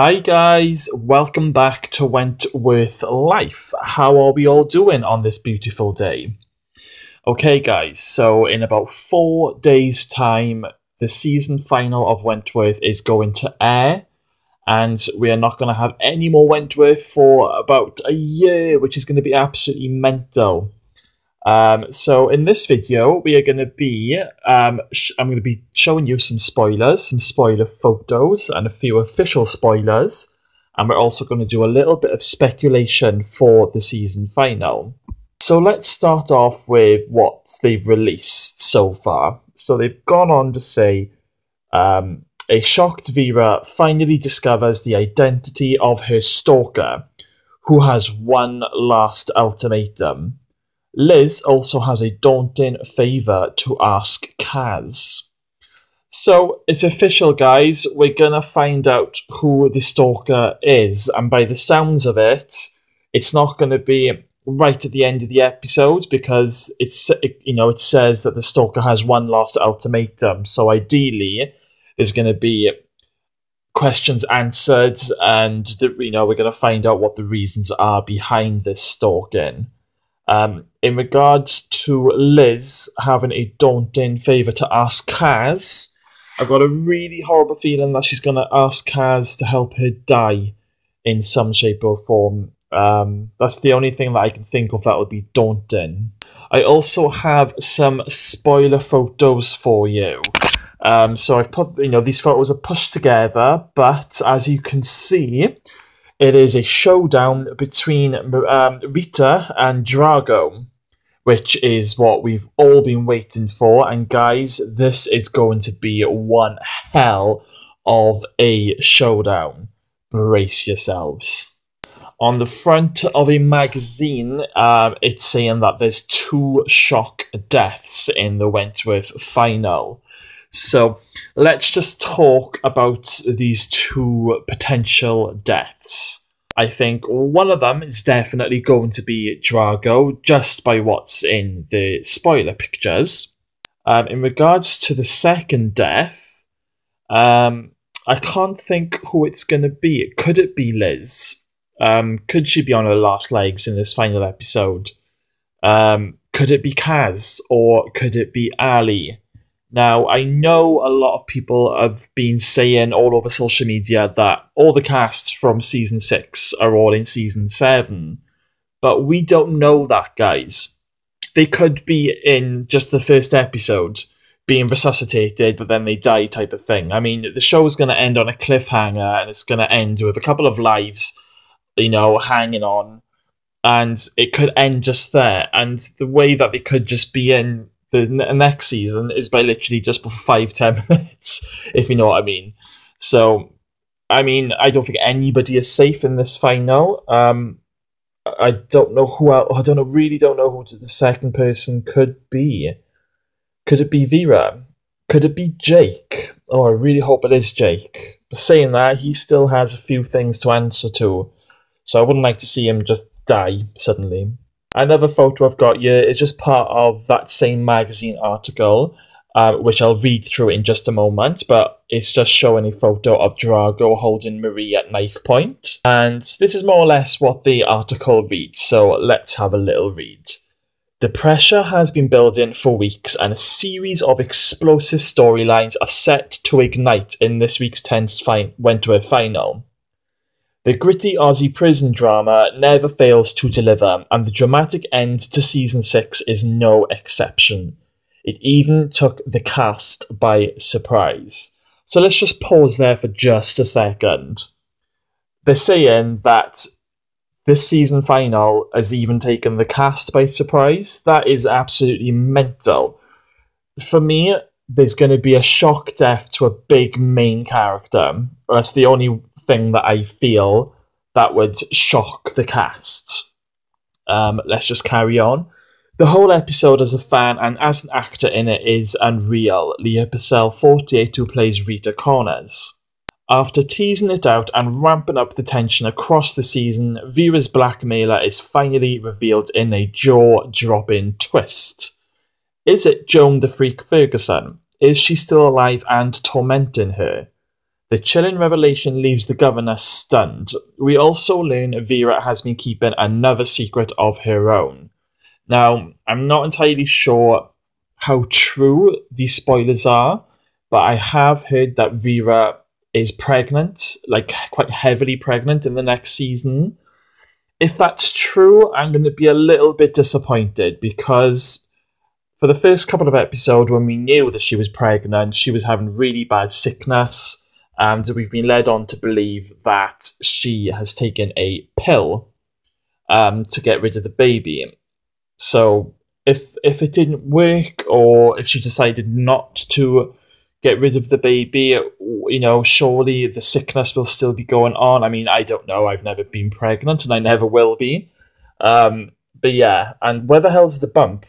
Hi guys, welcome back to Wentworth Life. How are we all doing on this beautiful day? Okay guys, so in about 4 days time, the season final of Wentworth is going to air, and we are not going to have any more Wentworth for about a year, which is going to be absolutely mental. So in this video, we are going to be, I'm going to be showing you some spoilers, some spoiler photos, and a few official spoilers. And we're also going to do a little bit of speculation for the season final. So let's start off with what they've released so far. So they've gone on to say, a shocked Vera finally discovers the identity of her stalker, who has one last ultimatum. Liz also has a daunting favour to ask Kaz. So, it's official guys, we're gonna find out who the stalker is, and by the sounds of it, it's not gonna be right at the end of the episode, because it says that the stalker has one last ultimatum, so ideally, there's gonna be questions answered, and we're gonna find out what the reasons are behind this stalking. In regards to Liz having a daunting favour to ask Kaz, I've got a really horrible feeling that she's going to ask Kaz to help her die in some shape or form. That's the only thing that I can think of that would be daunting. I also have some spoiler photos for you. So I've put, these photos are pushed together, but as you can see, it is a showdown between Rita and Drago, which is what we've all been waiting for. And guys, this is going to be one hell of a showdown. Brace yourselves. On the front of a magazine, it's saying that there's 2 shock deaths in the Wentworth final. So let's just talk about these 2 potential deaths. I think one of them is definitely going to be Drago, just by what's in the spoiler pictures. In regards to the second death, I can't think who it's going to be. Could it be Liz? Could she be on her last legs in this final episode? Could it be Kaz? Or could it be Ali? Now, I know a lot of people have been saying all over social media that all the casts from Season 6 are all in Season 7. But we don't know that, guys. They could be in just the first episode, being resuscitated, but then they die type of thing. I mean, the show's going to end on a cliffhanger, and it's going to end with a couple of lives, hanging on. And it could end just there. And the way that they could just be in the next season is by literally just for 5-10 minutes, if you know what I mean. So, I mean, I don't think anybody is safe in this final. I don't know who else, really don't know who the second person could be. Could it be Vera? Could it be Jake? Oh, I really hope it is Jake. But saying that, he still has a few things to answer to. So I wouldn't like to see him just die suddenly. Another photo I've got here is just part of that same magazine article, which I'll read through in just a moment, but it's just showing a photo of Drago holding Marie at knife point. And this is more or less what the article reads, so let's have a little read. The pressure has been building for weeks, and a series of explosive storylines are set to ignite in this week's tense Wentworth final. The gritty Aussie prison drama never fails to deliver, and the dramatic end to Season 6 is no exception. It even took the cast by surprise. So let's just pause there for just a second. They're saying that this season final has even taken the cast by surprise. That is absolutely mental. For me, there's going to be a shock death to a big main character. That's the only thing that I feel that would shock the cast. Let's just carry on. The whole episode as a fan and as an actor in it is unreal. Leah Purcell, 48, who plays Rita Connors. After teasing it out and ramping up the tension across the season, Vera's blackmailer is finally revealed in a jaw-dropping twist. Is it Joan the Freak Ferguson? Is she still alive and tormenting her? The chilling revelation leaves the governor stunned. We also learn Vera has been keeping another secret of her own. Now, I'm not entirely sure how true these spoilers are, but I have heard that Vera is pregnant, like quite heavily pregnant in the next season. If that's true, I'm going to be a little bit disappointed because for the first couple of episodes, when we knew that she was pregnant, she was having really bad sickness, and we've been led on to believe that she has taken a pill to get rid of the baby. So if it didn't work, or if she decided not to get rid of the baby, surely the sickness will still be going on. I mean, I don't know. I've never been pregnant, and I never will be. But yeah, and where the hell's the bump?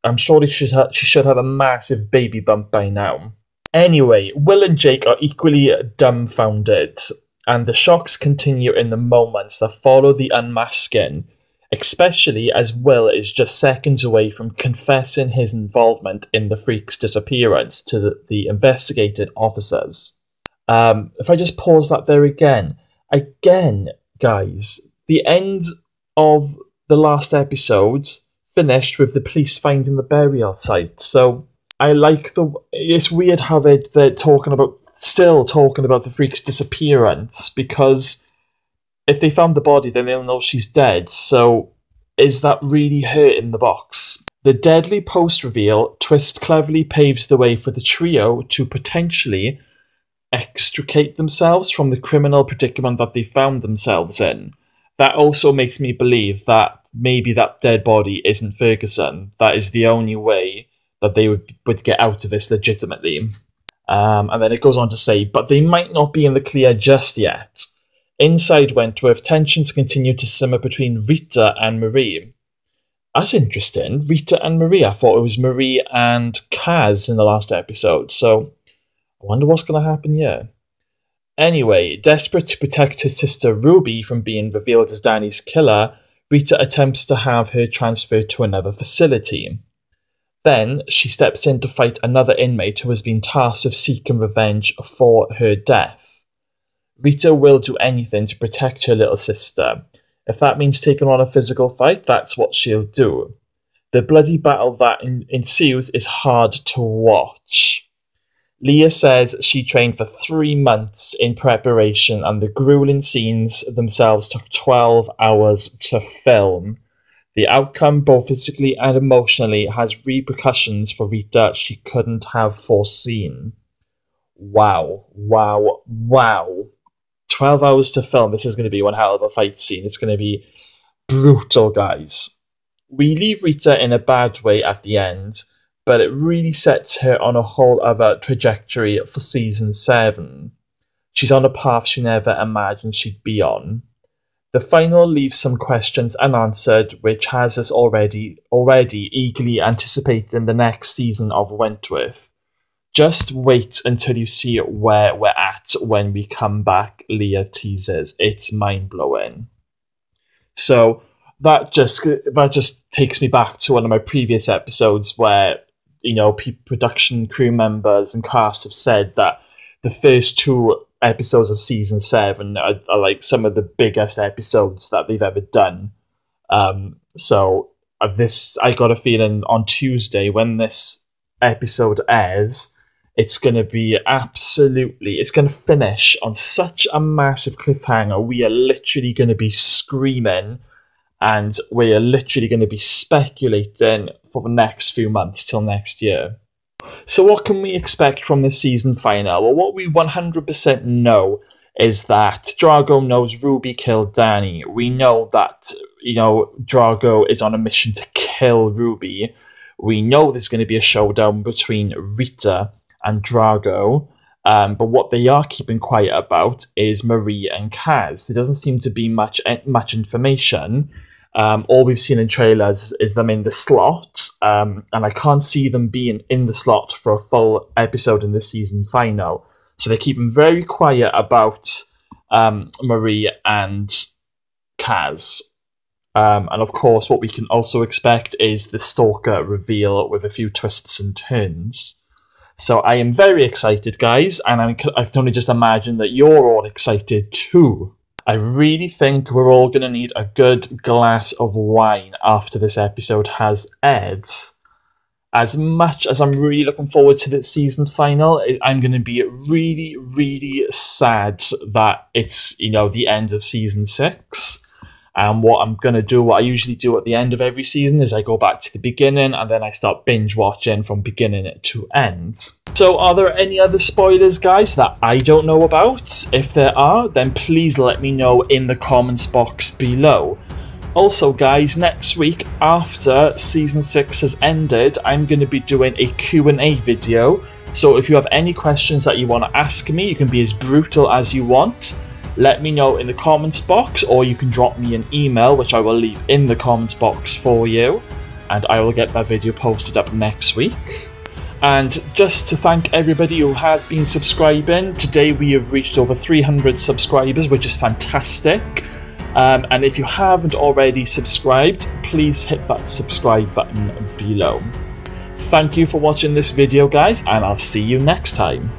I'm sure she should have a massive baby bump by now. Anyway, Will and Jake are equally dumbfounded, and the shocks continue in the moments that follow the unmasking, especially as Will is just seconds away from confessing his involvement in the freak's disappearance to the investigating officers. If I just pause that there again, guys, the end of the last episode finished with the police finding the burial site, so I like it's weird how they're still talking about the freak's disappearance, because if they found the body, then they'll know she's dead. So is that really her in the box? The deadly post-reveal twist cleverly paves the way for the trio to potentially extricate themselves from the criminal predicament that they found themselves in. That also makes me believe that maybe that dead body isn't Ferguson. That is the only way that they would get out of this legitimately. And then it goes on to say, but they might not be in the clear just yet. Inside Wentworth, tensions continue to simmer between Rita and Marie. That's interesting. Rita and Marie. I thought it was Marie and Kaz in the last episode. So I wonder what's going to happen here. Anyway, desperate to protect her sister Ruby from being revealed as Danny's killer, Rita attempts to have her transferred to another facility. Then she steps in to fight another inmate who has been tasked with seeking revenge for her death. Rita will do anything to protect her little sister. If that means taking on a physical fight, that's what she'll do. The bloody battle that ensues is hard to watch. Leah says she trained for 3 months in preparation, and the grueling scenes themselves took 12 hours to film. The outcome, both physically and emotionally, has repercussions for Rita she couldn't have foreseen. Wow. 12 hours to film. This is going to be one hell of a fight scene. It's going to be brutal, guys. We leave Rita in a bad way at the end, but it really sets her on a whole other trajectory for season 7. She's on a path she never imagined she'd be on. The final leaves some questions unanswered, which has us already eagerly anticipating the next season of Wentworth. Just wait until you see where we're at when we come back, Leah teases. It's mind-blowing. So that just takes me back to one of my previous episodes where, production crew members and cast have said that the first 2 episodes of season 7 are like some of the biggest episodes that they've ever done. So I got a feeling on Tuesday when this episode airs, it's going to finish on such a massive cliffhanger. We are literally going to be screaming, and we are literally going to be speculating for the next few months till next year. So what can we expect from this season final? Well, what we 100% know is that Drago knows Ruby killed Danny. We know that, Drago is on a mission to kill Ruby. We know there's going to be a showdown between Rita and Drago. But what they are keeping quiet about is Marie and Kaz. There doesn't seem to be much information. All we've seen in trailers is them in the slot, and I can't see them being in the slot for a full episode in the season final. So they're keeping very quiet about Marie and Kaz. And of course, what we can also expect is the Stalker reveal with a few twists and turns. So I am very excited, guys, and I can only just imagine that you're all excited too. I really think we're all going to need a good glass of wine after this episode has aired. As much as I'm really looking forward to the season final, I'm going to be really, really sad that it's, the end of season 6. And what I'm going to do, what I usually do at the end of every season, is I go back to the beginning and then I start binge watching from beginning to end. So are there any other spoilers, guys, that I don't know about? If there are, then please let me know in the comments box below. Also, guys, next week, after Season 6 has ended, I'm going to be doing a Q&A video. So if you have any questions that you want to ask me, you can be as brutal as you want. Let me know in the comments box, or you can drop me an email, which I will leave in the comments box for you. And I will get that video posted up next week. And just to thank everybody who has been subscribing, today we have reached over 300 subscribers, which is fantastic. And if you haven't already subscribed, please hit that subscribe button below. Thank you for watching this video, guys, and I'll see you next time.